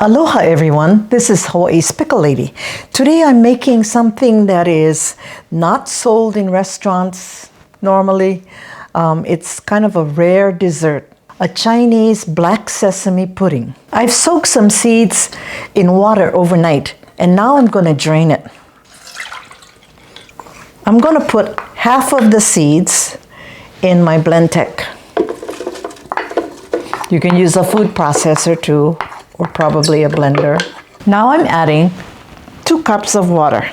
Aloha everyone, this is Hawaii's Pickle Lady. Today I'm making something that is not sold in restaurants normally. It's kind of a rare dessert, a Chinese black sesame pudding. I've soaked some seeds in water overnight and now I'm going to drain it. I'm going to put half of the seeds in my Blendtec. You can use a food processor too, or probably a blender. Now I'm adding 2 cups of water.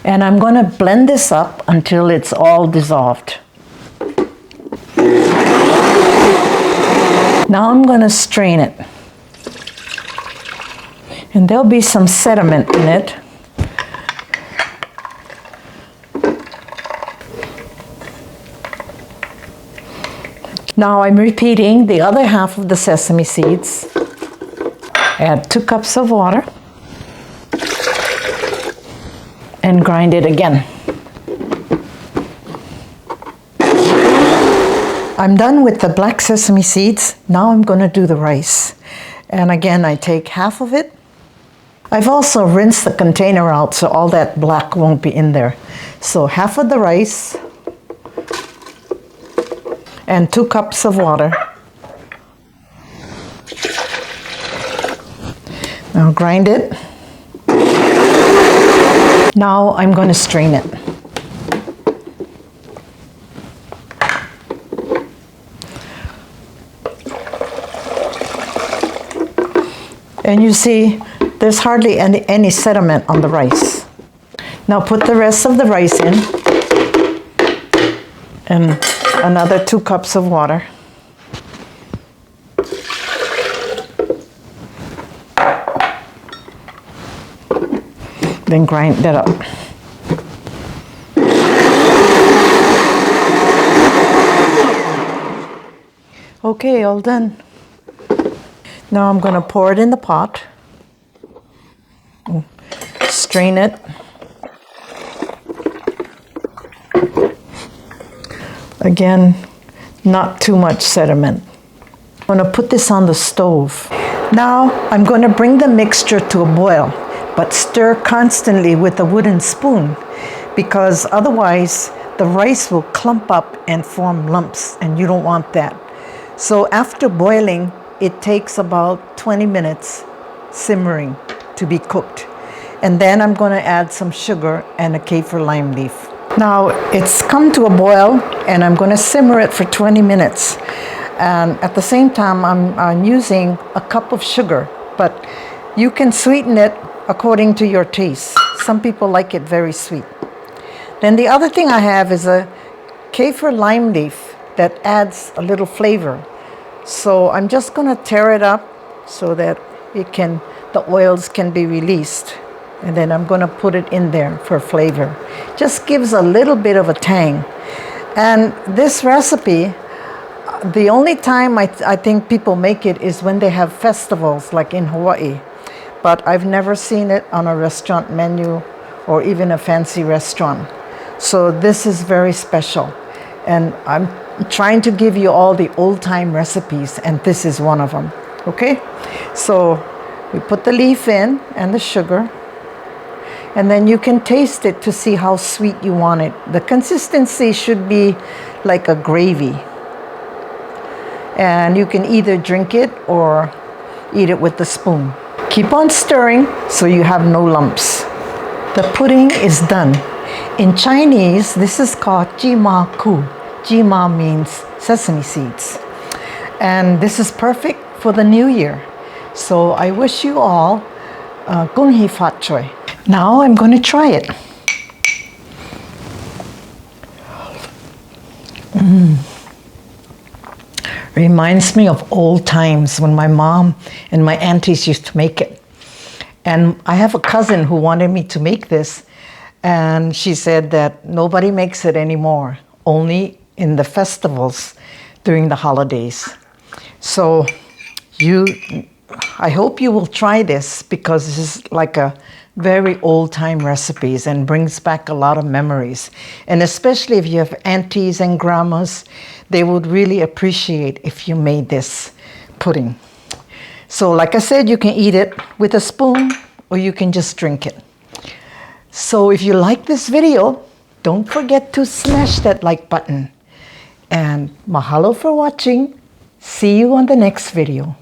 And I'm going to blend this up until it's all dissolved. Now I'm going to strain it. And there'll be some sediment in it. Now I'm repeating the other half of the sesame seeds. Add 2 cups of water and grind it again. I'm done with the black sesame seeds. Now I'm going to do the rice. And again, I take half of it. I've also rinsed the container out so all that black won't be in there. So half of the rice and 2 cups of water. Now grind it. Now I'm going to strain it. And you see, there's hardly any sediment on the rice. Now put the rest of the rice in and another 2 cups of water. Then grind that up. Okay, all done. Now I'm going to pour it in the pot. Strain it. Again, not too much sediment. I'm going to put this on the stove. Now I'm going to bring the mixture to a boil, but stir constantly with a wooden spoon because otherwise the rice will clump up and form lumps and you don't want that. So after boiling, it takes about 20 minutes simmering to be cooked. And then I'm going to add some sugar and a kaffir lime leaf. Now it's come to a boil and I'm going to simmer it for 20 minutes. And at the same time, I'm using a cup of sugar, but you can sweeten it according to your taste. Some people like it very sweet. Then the other thing I have is a kaffir lime leaf that adds a little flavor. So I'm just going to tear it up so that the oils can be released. And then I'm going to put it in there for flavor. Just gives a little bit of a tang. And this recipe, the only time I think people make it is when they have festivals like in Hawaii. But I've never seen it on a restaurant menu or even a fancy restaurant. So this is very special. And I'm trying to give you all the old-time recipes, and this is one of them. Okay? So we put the leaf in and the sugar. And then you can taste it to see how sweet you want it. The consistency should be like a gravy. And you can either drink it or eat it with the spoon. Keep on stirring so you have no lumps. The pudding is done. In Chinese, this is called jima ku. Jima means sesame seeds. And this is perfect for the new year. So I wish you all gung hee fat choi. Now I'm going to try it. Reminds me of old times when my mom and my aunties used to make it. And I have a cousin who wanted me to make this, and she said that nobody makes it anymore, only in the festivals during the holidays. So you I hope you will try this because this is like a very old-time recipes and brings back a lot of memories. And especially if you have aunties and grandmas, they would really appreciate if you made this pudding. So like I said, you can eat it with a spoon or you can just drink it. So if you like this video, don't forget to smash that like button. And mahalo for watching. See you on the next video.